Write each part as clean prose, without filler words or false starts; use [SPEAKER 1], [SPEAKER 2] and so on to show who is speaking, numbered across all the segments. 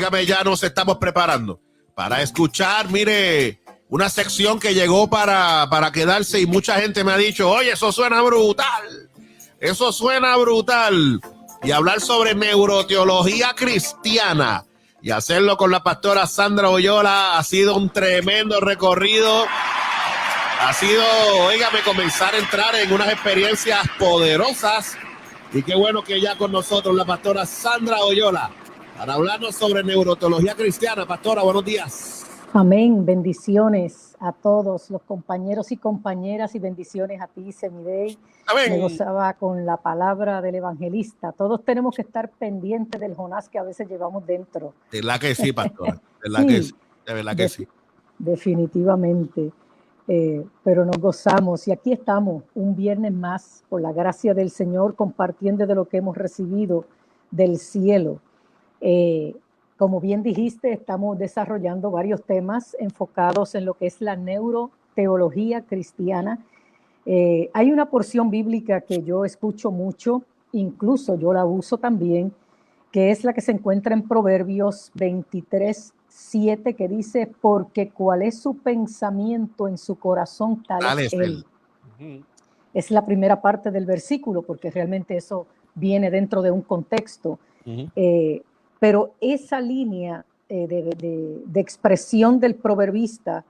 [SPEAKER 1] óigame, ya nos estamos preparando para escuchar, mire, una sección que llegó para quedarse y mucha gente me ha dicho, oye, eso suena brutal. Eso suena brutal. Y hablar sobre neuroteología cristiana y hacerlo con la pastora Sandra Oyola ha sido un tremendo recorrido. Ha sido, óigame, comenzar a entrar en unas experiencias poderosas. Y qué bueno que ya con nosotros la pastora Sandra Oyola para hablarnos sobre neuroteología cristiana. Pastora, buenos días.
[SPEAKER 2] Amén. Bendiciones a todos los compañeros y compañeras y bendiciones a ti, Semidey.
[SPEAKER 1] Amén.
[SPEAKER 2] Me gozaba con la palabra del evangelista. Todos tenemos que estar pendientes del Jonás que a veces llevamos dentro.
[SPEAKER 1] De verdad que sí, pastora. De verdad
[SPEAKER 2] Sí,
[SPEAKER 1] que sí. De verdad que sí.
[SPEAKER 2] Definitivamente. Pero nos gozamos y aquí estamos un viernes más, por la gracia del Señor, compartiendo de lo que hemos recibido del cielo. Como bien dijiste, estamos desarrollando varios temas enfocados en lo que es la neuroteología cristiana. Hay una porción bíblica que yo escucho mucho, incluso yo la uso también, que es la que se encuentra en Proverbios 23:7, que dice, porque cuál es su pensamiento en su corazón, tal es él. Es la primera parte del versículo, porque realmente eso viene dentro de un contexto. Pero esa línea de expresión del proverbista,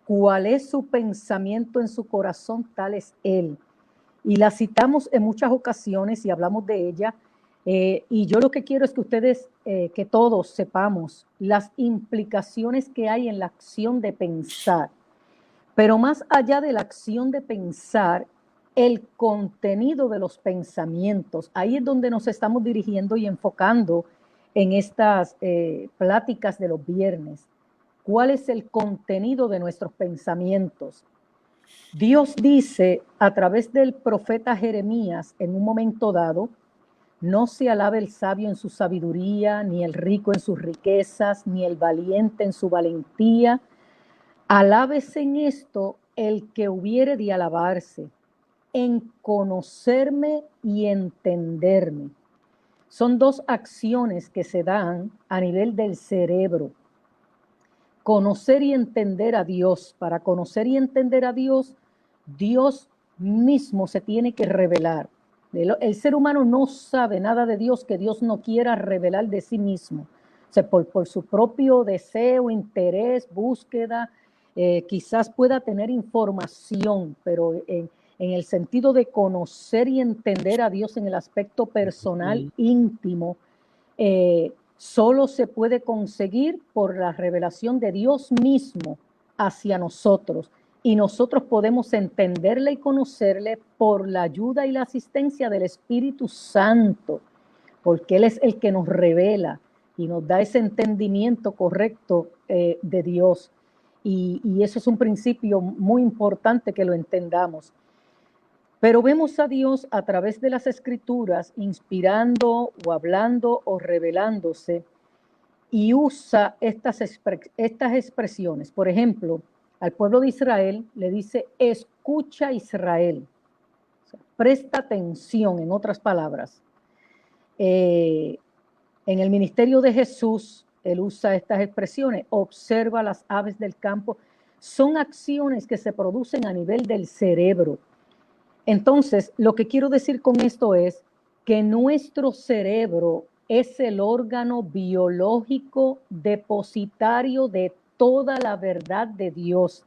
[SPEAKER 2] cuál es su pensamiento en su corazón, tal es él. Y la citamos en muchas ocasiones y hablamos de ella. Y yo lo que quiero es que ustedes, que todos sepamos las implicaciones que hay en la acción de pensar. Pero más allá de la acción de pensar, el contenido de los pensamientos, ahí es donde nos estamos dirigiendo y enfocando en estas pláticas de los viernes. ¿Cuál es el contenido de nuestros pensamientos? Dios dice a través del profeta Jeremías en un momento dado, no se alabe el sabio en su sabiduría, ni el rico en sus riquezas, ni el valiente en su valentía. Alábese en esto el que hubiere de alabarse, en conocerme y entenderme. Son dos acciones que se dan a nivel del cerebro. Conocer y entender a Dios. Para conocer y entender a Dios, Dios mismo se tiene que revelar. El ser humano no sabe nada de Dios que Dios no quiera revelar de sí mismo. O sea, por su propio deseo, interés, búsqueda, quizás pueda tener información, pero en el sentido de conocer y entender a Dios en el aspecto personal, íntimo, solo se puede conseguir por la revelación de Dios mismo hacia nosotros. Y nosotros podemos entenderle y conocerle por la ayuda y la asistencia del Espíritu Santo, porque Él es el que nos revela y nos da ese entendimiento correcto de Dios. Y eso es un principio muy importante que lo entendamos. Pero vemos a Dios a través de las Escrituras inspirando o hablando o revelándose y usa estas expresiones. Por ejemplo, al pueblo de Israel le dice, escucha Israel. O sea, presta atención, en otras palabras. En el ministerio de Jesús, él usa estas expresiones, observa las aves del campo. Son acciones que se producen a nivel del cerebro. Entonces, lo que quiero decir con esto es que nuestro cerebro es el órgano biológico depositario de toda la verdad de Dios.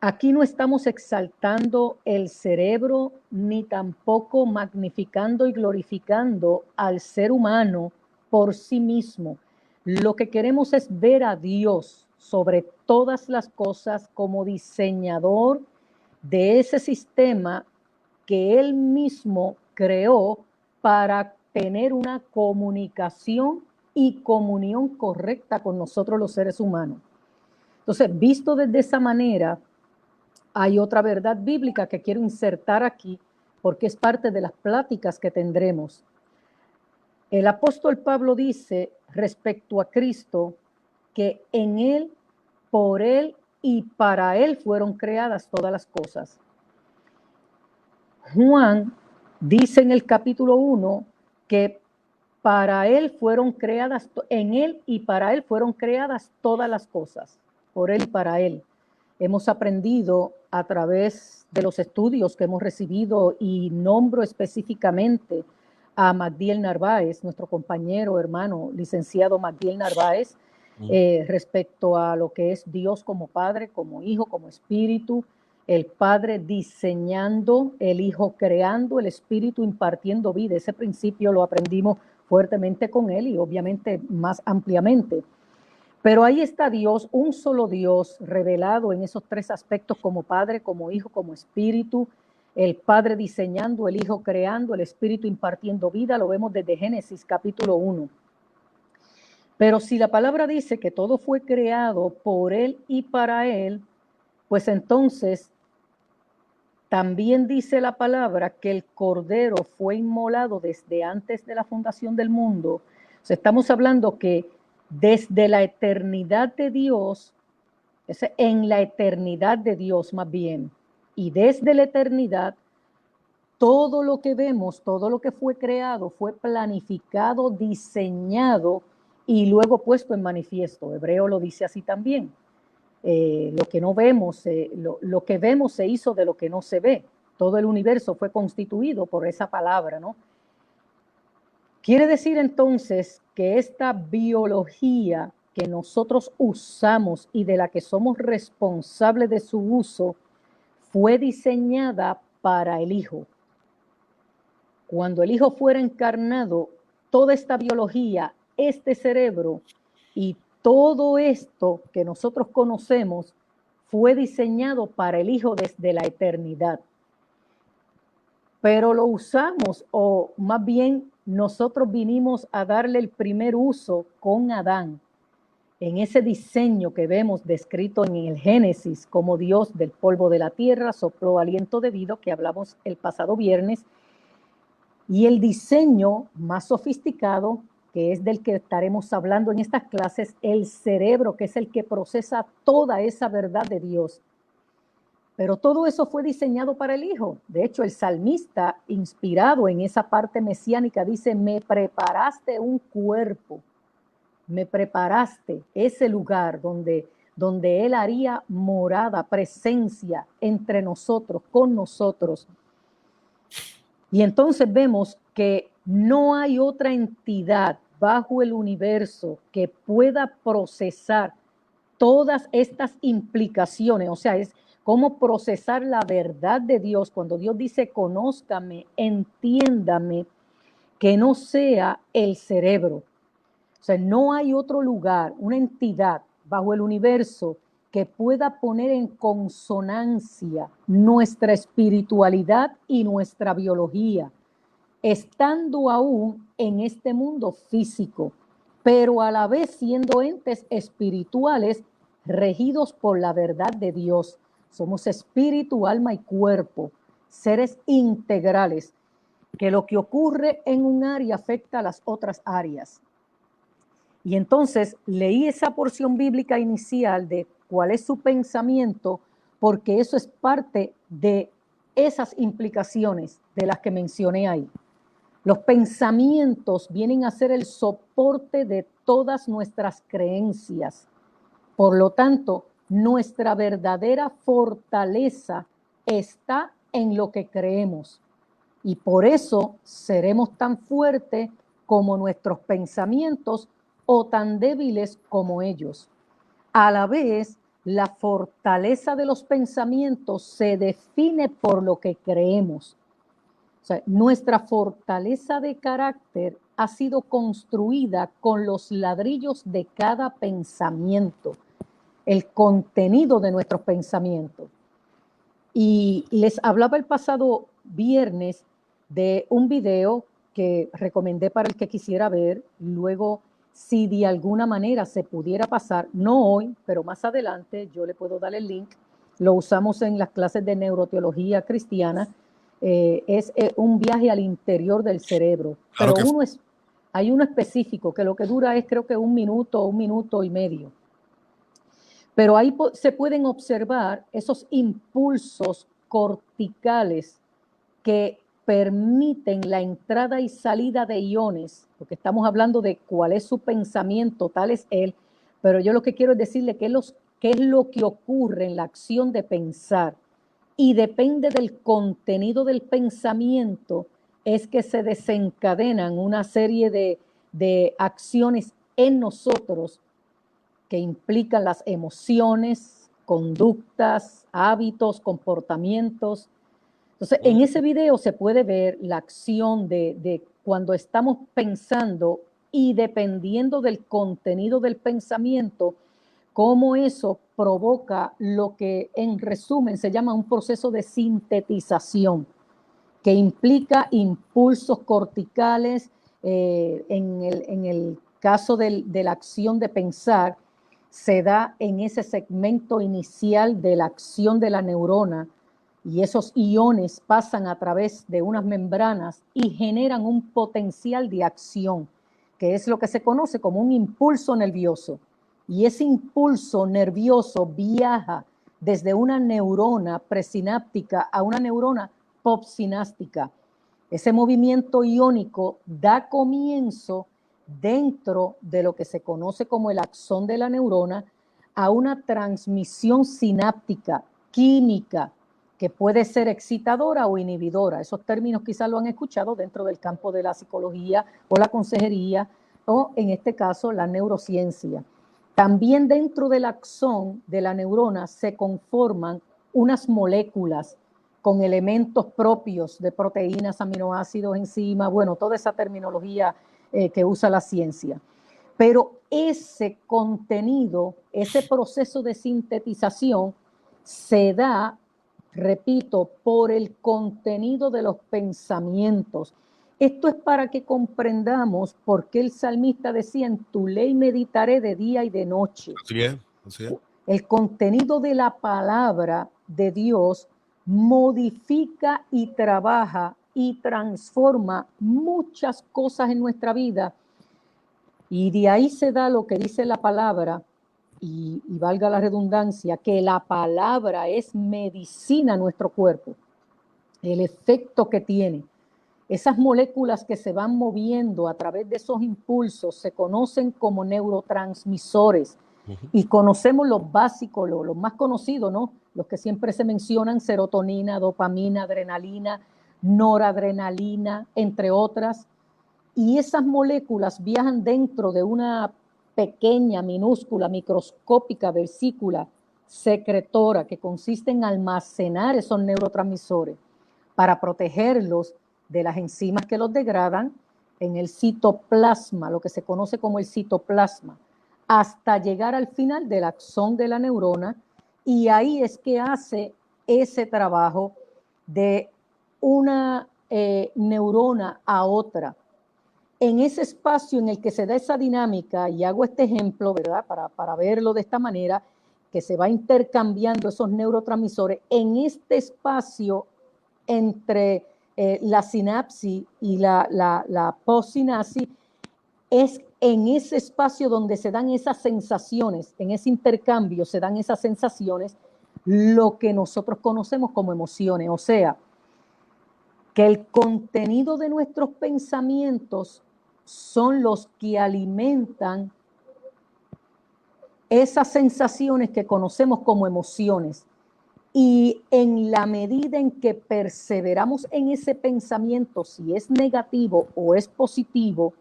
[SPEAKER 2] Aquí no estamos exaltando el cerebro ni tampoco magnificando y glorificando al ser humano por sí mismo. Lo que queremos es ver a Dios sobre todas las cosas como diseñador de ese sistema que Él mismo creó para tener una comunicación y comunión correcta con nosotros los seres humanos. Entonces, visto desde esa manera, hay otra verdad bíblica que quiero insertar aquí porque es parte de las pláticas que tendremos. El apóstol Pablo dice respecto a Cristo que en Él, por Él y para Él fueron creadas todas las cosas. Juan dice en el capítulo 1 que para Él fueron creadas, en Él y para Él fueron creadas todas las cosas, por Él y para Él. Hemos aprendido a través de los estudios que hemos recibido, y nombro específicamente a Magdiel Narváez, nuestro compañero, hermano, licenciado Magdiel Narváez, respecto a lo que es Dios como Padre, como Hijo, como Espíritu, el Padre diseñando, el Hijo creando, el Espíritu impartiendo vida. Ese principio lo aprendimos fuertemente con él y obviamente más ampliamente. Pero ahí está Dios, un solo Dios revelado en esos tres aspectos, como Padre, como Hijo, como Espíritu. El Padre diseñando, el Hijo creando, el Espíritu impartiendo vida. Lo vemos desde Génesis capítulo 1. Pero si la palabra dice que todo fue creado por Él y para Él, pues entonces también dice la palabra que el Cordero fue inmolado desde antes de la fundación del mundo. O sea, estamos hablando que desde la eternidad de Dios, en la eternidad de Dios más bien, y desde la eternidad, todo lo que vemos, todo lo que fue creado, fue planificado, diseñado y luego puesto en manifiesto. Hebreo lo dice así también. Lo que no vemos, lo que vemos se hizo de lo que no se ve. Todo el universo fue constituido por esa palabra, ¿no? Quiere decir entonces que esta biología que nosotros usamos y de la que somos responsables de su uso fue diseñada para el Hijo. Cuando el Hijo fuera encarnado, toda esta biología, este cerebro y todo esto que nosotros conocemos fue diseñado para el Hijo desde la eternidad. Pero lo usamos, o más bien nosotros vinimos a darle el primer uso con Adán, en ese diseño que vemos descrito en el Génesis, como Dios del polvo de la tierra sopló aliento de vida, que hablamos el pasado viernes, y el diseño más sofisticado, que es del que estaremos hablando en estas clases, el cerebro, que es el que procesa toda esa verdad de Dios. Pero todo eso fue diseñado para el Hijo. De hecho, el salmista, inspirado en esa parte mesiánica, dice: me preparaste un cuerpo, me preparaste ese lugar donde Él haría morada, presencia entre nosotros, con nosotros. Y entonces vemos que no hay otra entidad bajo el universo que pueda procesar todas estas implicaciones. O sea, es cómo procesar la verdad de Dios. Cuando Dios dice conózcame, entiéndame, que no sea el cerebro. O sea, no hay otro lugar, una entidad bajo el universo que pueda poner en consonancia nuestra espiritualidad y nuestra biología, estando aún en este mundo físico, pero a la vez siendo entes espirituales regidos por la verdad de Dios. Somos espíritu, alma y cuerpo, seres integrales, que lo que ocurre en un área afecta a las otras áreas. Y entonces leí esa porción bíblica inicial de cuál es su pensamiento, porque eso es parte de esas implicaciones de las que mencioné ahí. Los pensamientos vienen a ser el soporte de todas nuestras creencias. Por lo tanto, nuestra verdadera fortaleza está en lo que creemos. Y por eso seremos tan fuertes como nuestros pensamientos o tan débiles como ellos. A la vez, la fortaleza de los pensamientos se define por lo que creemos. O sea, nuestra fortaleza de carácter ha sido construida con los ladrillos de cada pensamiento, el contenido de nuestros pensamientos. Y les hablaba el pasado viernes de un video que recomendé para el que quisiera ver. Luego, si de alguna manera se pudiera pasar, no hoy, pero más adelante, yo le puedo dar el link. Lo usamos en las clases de neuroteología cristiana. Es un viaje al interior del cerebro. Pero hay uno específico que lo que dura es creo que 1 minuto, 1 minuto y medio. Pero ahí se pueden observar esos impulsos corticales que permiten la entrada y salida de iones, porque estamos hablando de cuál es su pensamiento, tal es él, pero yo lo que quiero es decirle qué es lo que ocurre en la acción de pensar, y depende del contenido del pensamiento, es que se desencadenan una serie de acciones en nosotros que implican las emociones, conductas, hábitos, comportamientos. Entonces, en ese video se puede ver la acción de cuando estamos pensando, y dependiendo del contenido del pensamiento, cómo eso provoca lo que en resumen se llama un proceso de sintetización, que implica impulsos corticales. En el caso de la acción de pensar, se da en ese segmento inicial de la acción de la neurona, y esos iones pasan a través de unas membranas y generan un potencial de acción, que es lo que se conoce como un impulso nervioso. Y ese impulso nervioso viaja desde una neurona presináptica a una neurona postsináptica. Ese movimiento iónico da comienzo dentro de lo que se conoce como el axón de la neurona a una transmisión sináptica, química, que puede ser excitadora o inhibidora. Esos términos quizás lo han escuchado dentro del campo de la psicología o la consejería, o en este caso la neurociencia. También dentro del axón de la neurona se conforman unas moléculas con elementos propios de proteínas, aminoácidos, enzimas, bueno, toda esa terminología que usa la ciencia. Pero ese contenido, ese proceso de sintetización se da, repito, por el contenido de los pensamientos. Esto es para que comprendamos por qué el salmista decía: en tu ley meditaré de día y de noche.
[SPEAKER 1] Así es, así es.
[SPEAKER 2] El contenido de la palabra de Dios modifica y trabaja y transforma muchas cosas en nuestra vida, y de ahí se da lo que dice la palabra, y valga la redundancia, que la palabra es medicina a nuestro cuerpo. El efecto que tiene, esas moléculas que se van moviendo a través de esos impulsos, se conocen como neurotransmisores. Y conocemos los básicos, los más conocidos, ¿no? Los que siempre se mencionan: serotonina, dopamina, adrenalina, noradrenalina, entre otras. Y esas moléculas viajan dentro de una pequeña, minúscula, microscópica vesícula secretora, que consiste en almacenar esos neurotransmisores para protegerlos de las enzimas que los degradan en el citoplasma, lo que se conoce como el citoplasma, hasta llegar al final del axón de la neurona. Y ahí es que hace ese trabajo de una neurona a otra. En ese espacio en el que se da esa dinámica, y hago este ejemplo, ¿verdad?, para verlo de esta manera, que se va intercambiando esos neurotransmisores, en este espacio entre la sinapsis y la postsinapsis, es en ese espacio donde se dan esas sensaciones, en ese intercambio se dan esas sensaciones, lo que nosotros conocemos como emociones. O sea, que el contenido de nuestros pensamientos son los que alimentan esas sensaciones que conocemos como emociones. Y en la medida en que perseveramos en ese pensamiento, si es negativo o es positivo,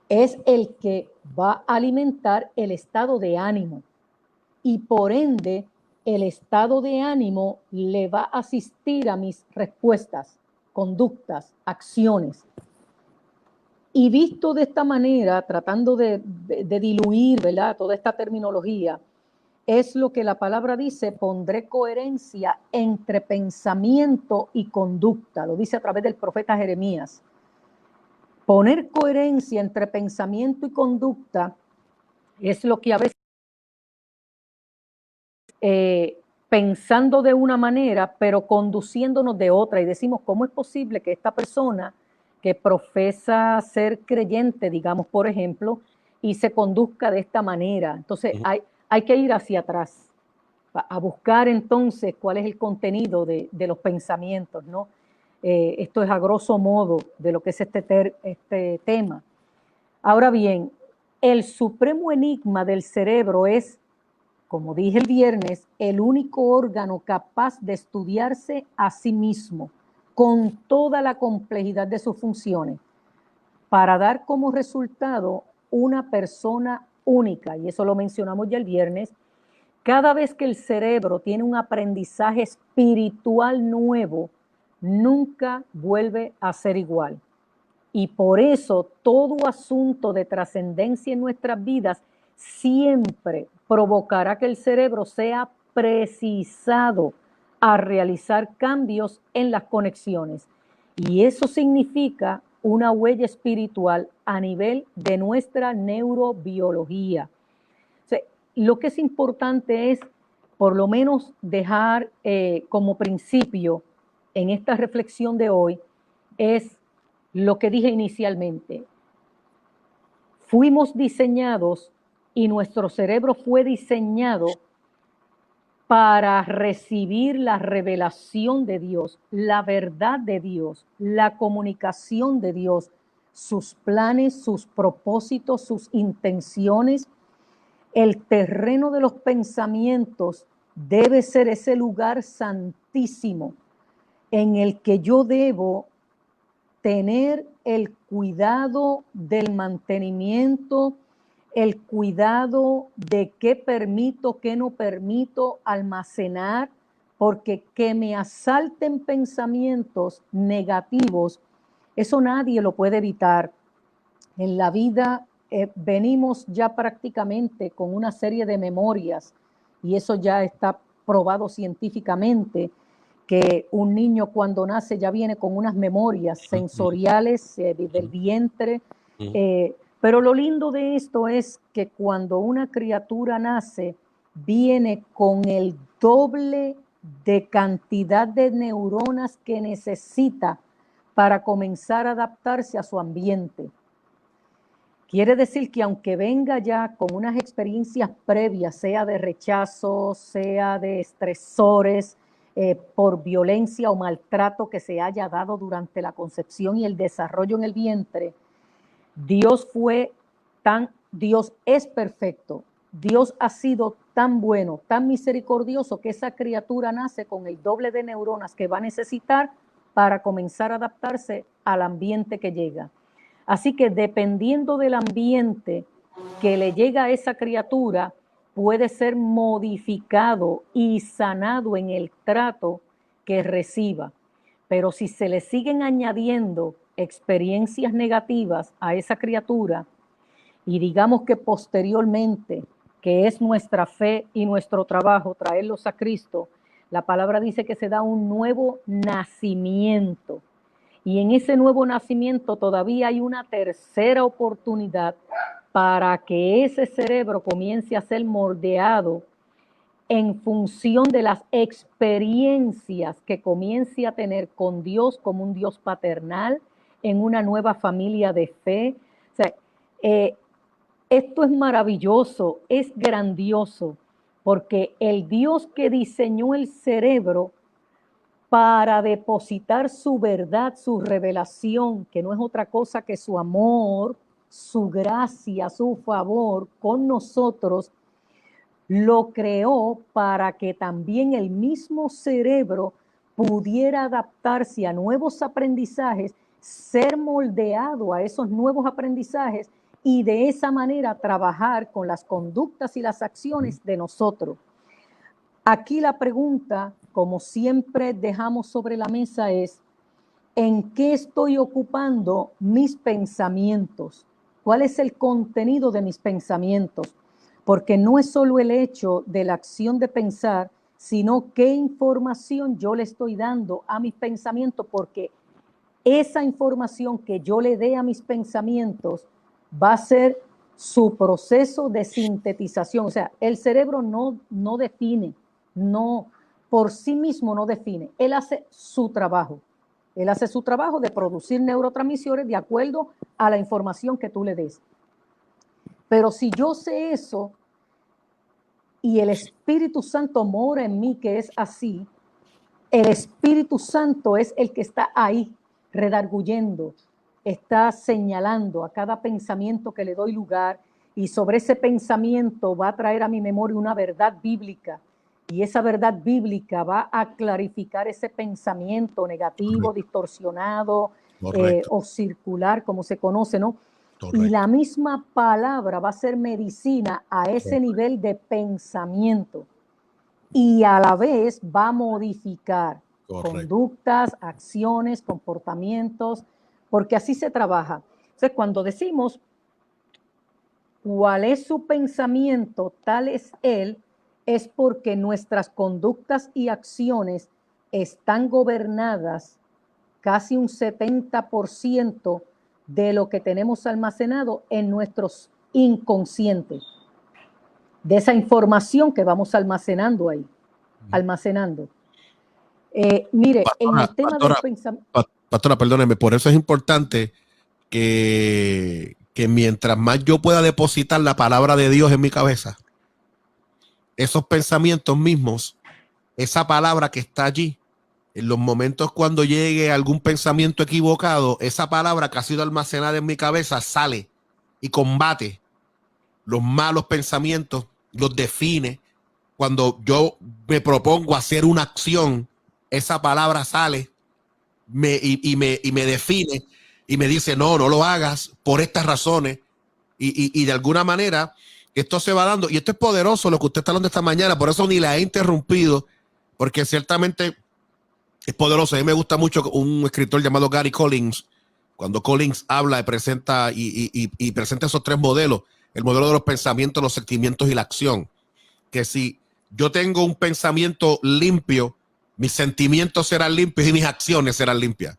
[SPEAKER 2] es el que va a alimentar el estado de ánimo. Y por ende, el estado de ánimo le va a asistir a mis respuestas, conductas, acciones. Y visto de esta manera, tratando de diluir, ¿verdad?, toda esta terminología, es lo que la palabra dice: pondré coherencia entre pensamiento y conducta. Lo dice a través del profeta Jeremías. Poner coherencia entre pensamiento y conducta es lo que a veces pensando de una manera, pero conduciéndonos de otra, y decimos: ¿cómo es posible que esta persona que profesa ser creyente, digamos, por ejemplo, y se conduzca de esta manera? Entonces hay que ir hacia atrás, a buscar entonces cuál es el contenido de los pensamientos, ¿no? Esto es a grosso modo de lo que es este tema. Ahora bien, el supremo enigma del cerebro es, como dije el viernes, el único órgano capaz de estudiarse a sí mismo con toda la complejidad de sus funciones para dar como resultado una persona única. Y eso lo mencionamos ya el viernes. Cada vez que el cerebro tiene un aprendizaje espiritual nuevo, nunca vuelve a ser igual. Y por eso todo asunto de trascendencia en nuestras vidas siempre provocará que el cerebro sea precisado a realizar cambios en las conexiones. Y eso significa una huella espiritual a nivel de nuestra neurobiología. O sea, lo que es importante es, por lo menos, dejar como principio en esta reflexión de hoy, es lo que dije inicialmente. Fuimos diseñados y nuestro cerebro fue diseñado para recibir la revelación de Dios, la verdad de Dios, la comunicación de Dios, sus planes, sus propósitos, sus intenciones. El terreno de los pensamientos debe ser ese lugar santísimo en el que yo debo tener el cuidado del mantenimiento, el cuidado de qué permito, qué no permito almacenar, porque que me asalten pensamientos negativos, eso nadie lo puede evitar. En la vida venimos ya prácticamente con una serie de memorias, y eso ya está probado científicamente, que un niño cuando nace ya viene con unas memorias sensoriales del vientre. Pero lo lindo de esto es que cuando una criatura nace, viene con el doble de cantidad de neuronas que necesita para comenzar a adaptarse a su ambiente. Quiere decir que aunque venga ya con unas experiencias previas, sea de rechazo, sea de estresores, por violencia o maltrato que se haya dado durante la concepción y el desarrollo en el vientre, Dios es perfecto. Dios ha sido tan bueno, tan misericordioso, que esa criatura nace con el doble de neuronas que va a necesitar para comenzar a adaptarse al ambiente que llega. Así que dependiendo del ambiente que le llega a esa criatura, puede ser modificado y sanado en el trato que reciba. Pero si se le siguen añadiendo experiencias negativas a esa criatura, y digamos que posteriormente, que es nuestra fe y nuestro trabajo, traerlos a Cristo, la palabra dice que se da un nuevo nacimiento. Y en ese nuevo nacimiento todavía hay una tercera oportunidad para que ese cerebro comience a ser moldeado en función de las experiencias que comience a tener con Dios como un Dios paternal, en una nueva familia de fe. O sea, esto es maravilloso, es grandioso, porque el Dios que diseñó el cerebro para depositar su verdad, su revelación, que no es otra cosa que su amor, su gracia, su favor con nosotros, lo creó para que también el mismo cerebro pudiera adaptarse a nuevos aprendizajes, ser moldeado a esos nuevos aprendizajes y de esa manera trabajar con las conductas y las acciones de nosotros. Aquí la pregunta, como siempre dejamos sobre la mesa, es: ¿en qué estoy ocupando mis pensamientos? ¿Cuál es el contenido de mis pensamientos? Porque no es solo el hecho de la acción de pensar, sino qué información yo le estoy dando a mis pensamientos, porque esa información que yo le dé a mis pensamientos va a ser su proceso de sintetización. O sea, el cerebro no define, no, por sí mismo no define. Él hace su trabajo. Él hace su trabajo de producir neurotransmisores de acuerdo a la información que tú le des. Pero si yo sé eso y el Espíritu Santo mora en mí, que es así, el Espíritu Santo es el que está ahí redarguyendo, está señalando a cada pensamiento que le doy lugar, y sobre ese pensamiento va a traer a mi memoria una verdad bíblica, y esa verdad bíblica va a clarificar ese pensamiento negativo,
[SPEAKER 1] Correcto.
[SPEAKER 2] distorsionado,
[SPEAKER 1] Correcto.
[SPEAKER 2] o circular, como se conoce, ¿no?
[SPEAKER 1] Correcto.
[SPEAKER 2] Y la misma palabra va a ser medicina a ese nivel de pensamiento, y a la vez va a modificar conductas, acciones, comportamientos, porque así se trabaja. Entonces, cuando decimos cuál es su pensamiento, tal es él, es porque nuestras conductas y acciones están gobernadas casi un 70% de lo que tenemos almacenado en nuestros inconscientes, de esa información que vamos almacenando ahí, almacenando. Mire, en el tema del pensamiento...
[SPEAKER 1] Pastora, perdóneme, por eso es importante que mientras más yo pueda depositar la palabra de Dios en mi cabeza, esos pensamientos mismos, esa palabra que está allí, en los momentos cuando llegue algún pensamiento equivocado, esa palabra que ha sido almacenada en mi cabeza sale y combate los malos pensamientos, los define. Cuando yo me propongo hacer una acción, esa palabra sale y me define y me dice, no lo hagas por estas razones. Y de alguna manera esto se va dando, y esto es poderoso lo que usted está hablando esta mañana, por eso ni la he interrumpido, porque ciertamente es poderoso. A mí me gusta mucho un escritor llamado Gary Collins. Cuando Collins habla y presenta, y presenta esos tres modelos: el modelo de los pensamientos, los sentimientos y la acción. Que si yo tengo un pensamiento limpio, mis sentimientos serán limpios y mis acciones serán limpias.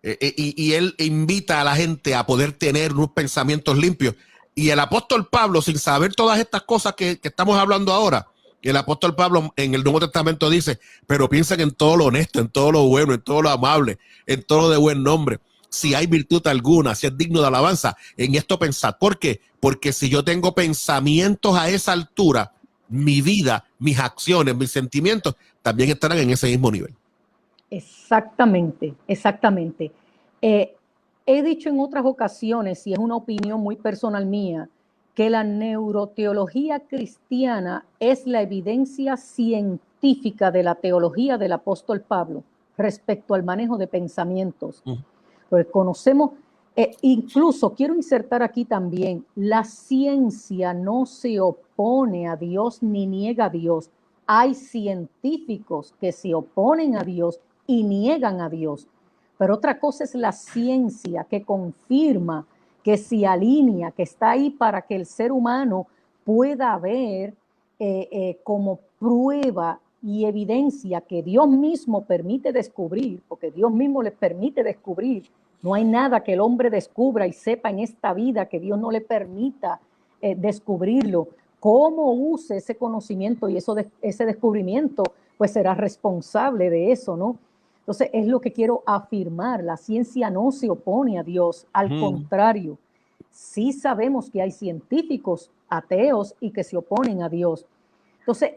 [SPEAKER 1] Y él invita a la gente a poder tener unos pensamientos limpios. Y el apóstol Pablo, sin saber todas estas cosas que estamos hablando ahora, el apóstol Pablo en el Nuevo Testamento dice, pero piensen en todo lo honesto, en todo lo bueno, en todo lo amable, en todo lo de buen nombre. Si hay virtud alguna, si es digno de alabanza, en esto pensad. ¿Por qué? Porque si yo tengo pensamientos a esa altura, mi vida, mis acciones, mis sentimientos también estarán en ese mismo nivel.
[SPEAKER 2] Exactamente, exactamente. He dicho en otras ocasiones, y es una opinión muy personal mía, que la neuroteología cristiana es la evidencia científica de la teología del apóstol Pablo respecto al manejo de pensamientos. Pues conocemos, incluso quiero insertar aquí también, la ciencia no se opone a Dios ni niega a Dios. Hay científicos que se oponen a Dios y niegan a Dios. Pero otra cosa es la ciencia que confirma, que se alinea, que está ahí para que el ser humano pueda ver como prueba y evidencia que Dios mismo permite descubrir, porque Dios mismo le permite descubrir. No hay nada que el hombre descubra y sepa en esta vida que Dios no le permita descubrirlo. Cómo use ese conocimiento y ese descubrimiento, pues será responsable de eso, ¿no? Entonces, es lo que quiero afirmar. La ciencia no se opone a Dios, al contrario. Sí sabemos que hay científicos ateos y que se oponen a Dios. Entonces,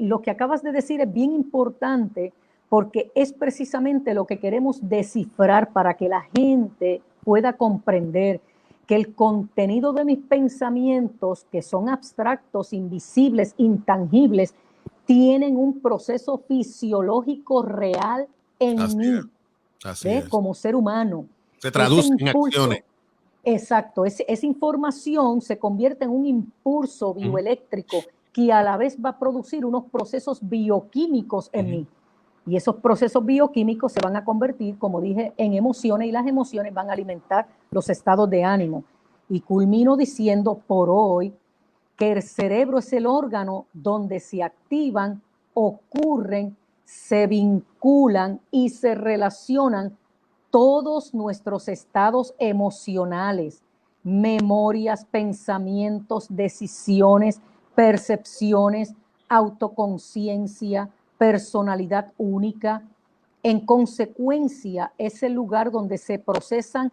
[SPEAKER 2] lo que acabas de decir es bien importante porque es precisamente lo que queremos descifrar para que la gente pueda comprender que el contenido de mis pensamientos, que son abstractos, invisibles, intangibles, tienen un proceso fisiológico real en mí, como ser humano.
[SPEAKER 1] Se traduce en acciones.
[SPEAKER 2] Exacto, esa información se convierte en un impulso bioeléctrico que a la vez va a producir unos procesos bioquímicos en mí. Y esos procesos bioquímicos se van a convertir, como dije, en emociones, y las emociones van a alimentar los estados de ánimo. Y culmino diciendo por hoy que el cerebro es el órgano donde se activan, ocurren, se vinculan y se relacionan todos nuestros estados emocionales, memorias, pensamientos, decisiones, percepciones, autoconciencia, personalidad única. En consecuencia, es el lugar donde se procesan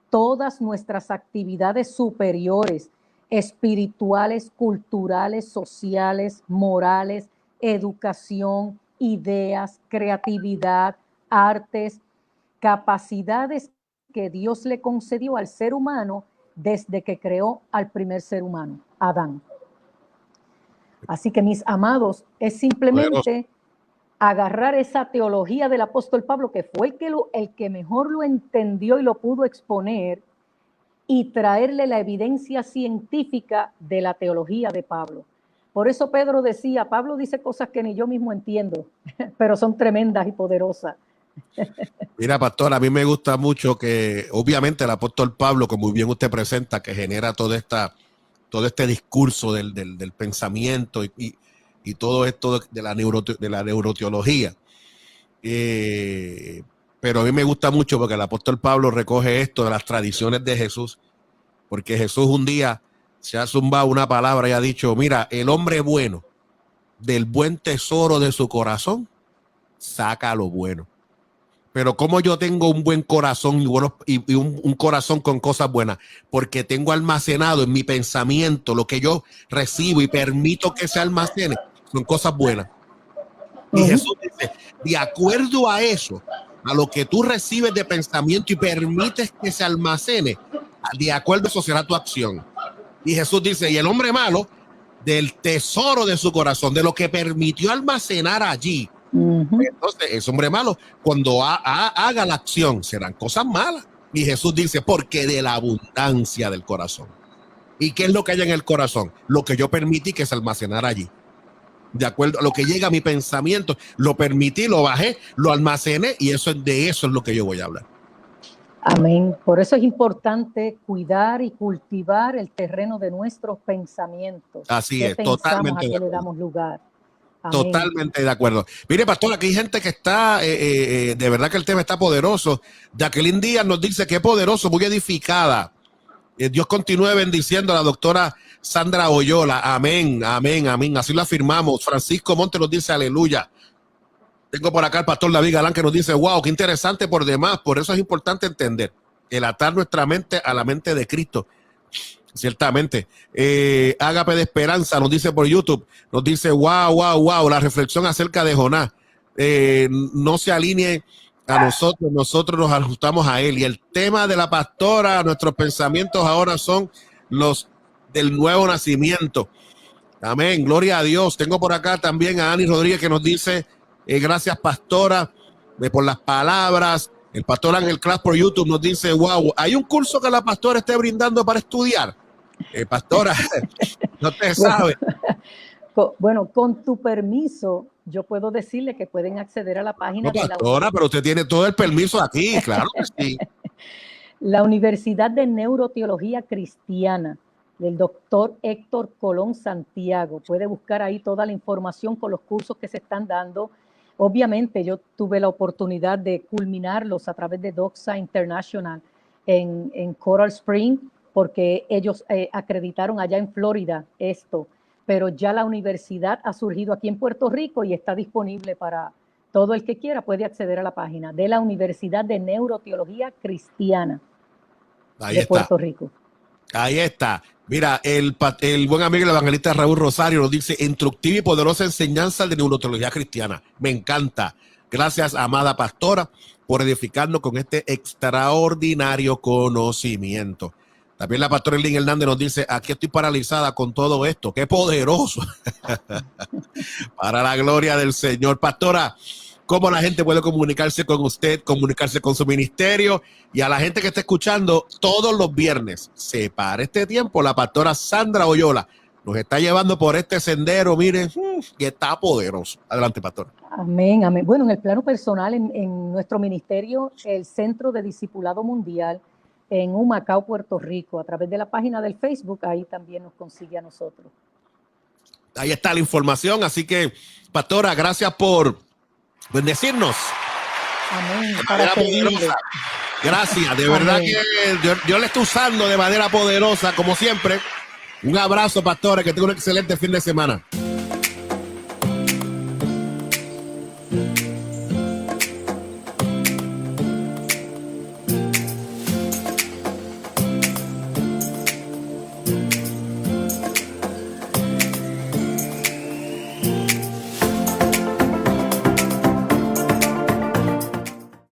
[SPEAKER 2] todas nuestras actividades superiores, espirituales, culturales, sociales, morales, educación, ideas, creatividad, artes, capacidades que Dios le concedió al ser humano desde que creó al primer ser humano, Adán. Así que, mis amados, es simplemente agarrar esa teología del apóstol Pablo, que fue el que mejor lo entendió y lo pudo exponer, y traerle la evidencia científica de la teología de Pablo. Por eso Pedro decía, Pablo dice cosas que ni yo mismo entiendo, pero son tremendas y poderosas.
[SPEAKER 1] Mira, pastor, a mí me gusta mucho que, obviamente, el apóstol Pablo, como muy bien usted presenta, que genera todo este discurso del pensamiento y todo esto de la neuroteología. Pero a mí me gusta mucho porque el apóstol Pablo recoge esto de las tradiciones de Jesús, porque Jesús un día se ha zumbado una palabra y ha dicho, mira, el hombre bueno, del buen tesoro de su corazón, saca lo bueno. Pero como yo tengo un buen corazón y un corazón con cosas buenas, porque tengo almacenado en mi pensamiento lo que yo recibo y permito que se almacene, son cosas buenas. Y Jesús dice, de acuerdo a eso, a lo que tú recibes de pensamiento y permites que se almacene, de acuerdo a eso será tu acción. Y Jesús dice, y el hombre malo, del tesoro de su corazón, de lo que permitió almacenar allí. Entonces, ese hombre malo, cuando haga la acción, serán cosas malas. Y Jesús dice, porque de la abundancia del corazón. ¿Y qué es lo que hay en el corazón? Lo que yo permití que se almacenara allí. De acuerdo a lo que llega a mi pensamiento, lo permití, lo bajé, lo almacené, y de eso es lo que yo voy a hablar.
[SPEAKER 2] Amén. Por eso es importante cuidar y cultivar el terreno de nuestros pensamientos.
[SPEAKER 1] Así es, totalmente.
[SPEAKER 2] ¿A qué le damos lugar?
[SPEAKER 1] Amén. Totalmente de acuerdo. Mire, pastor, aquí hay gente que está, de verdad que el tema está poderoso. Jacqueline Díaz nos dice que es poderoso, muy edificada. Dios continúe bendiciendo a la doctora Sandra Oyola. Amén, amén, amén. Así lo afirmamos. Francisco Monte nos dice aleluya. Tengo por acá el pastor David Galán que nos dice, wow, qué interesante por demás. Por eso es importante entender el atar nuestra mente a la mente de Cristo. Ciertamente. Ágape de Esperanza nos dice por YouTube, nos dice, wow, la reflexión acerca de Jonás. No se alinee a nosotros nos ajustamos a él. Y el tema de la pastora, nuestros pensamientos ahora son los del nuevo nacimiento. Amén, gloria a Dios. Tengo por acá también a Ani Rodríguez que nos dice, gracias pastora por las palabras. El pastor Ángel Class por YouTube nos dice, wow, hay un curso que la pastora esté brindando para estudiar. Pastora, no te sabe.
[SPEAKER 2] Bueno, con tu permiso, yo puedo decirle que pueden acceder a la página
[SPEAKER 1] de la pastora, pero usted tiene todo el permiso aquí, claro que sí.
[SPEAKER 2] La Universidad de Neuroteología Cristiana del doctor Héctor Colón Santiago. Puede buscar ahí toda la información con los cursos que se están dando. Obviamente yo tuve la oportunidad de culminarlos a través de Doxa International en Coral Spring, porque ellos acreditaron allá en Florida esto, pero ya la universidad ha surgido aquí en Puerto Rico y está disponible para todo el que quiera, puede acceder a la página de la Universidad de Neuroteología Cristiana de Puerto Rico.
[SPEAKER 1] Ahí está. Mira, el buen amigo el evangelista Raúl Rosario nos dice, instructiva y poderosa enseñanza de neuroteología cristiana. Me encanta. Gracias, amada pastora, por edificarnos con este extraordinario conocimiento. También la pastora Elin Hernández nos dice, aquí estoy paralizada con todo esto. ¡Qué poderoso! Para la gloria del Señor. Pastora, ¿cómo la gente puede comunicarse con usted, comunicarse con su ministerio? Y a la gente que está escuchando todos los viernes, separa este tiempo, la pastora Sandra Oyola nos está llevando por este sendero, miren, que está poderoso. Adelante, pastora.
[SPEAKER 2] Amén, amén. Bueno, en el plano personal, en nuestro ministerio, el Centro de Discipulado Mundial, en Humacao, Puerto Rico, a través de la página del Facebook, ahí también nos consigue a nosotros.
[SPEAKER 1] Ahí está la información, así que, pastora, gracias por bendecirnos.
[SPEAKER 2] Amén. Para servirle.
[SPEAKER 1] Gracias, de verdad que Dios le está usando de manera poderosa, como siempre. Un abrazo, pastora, que tenga un excelente fin de semana.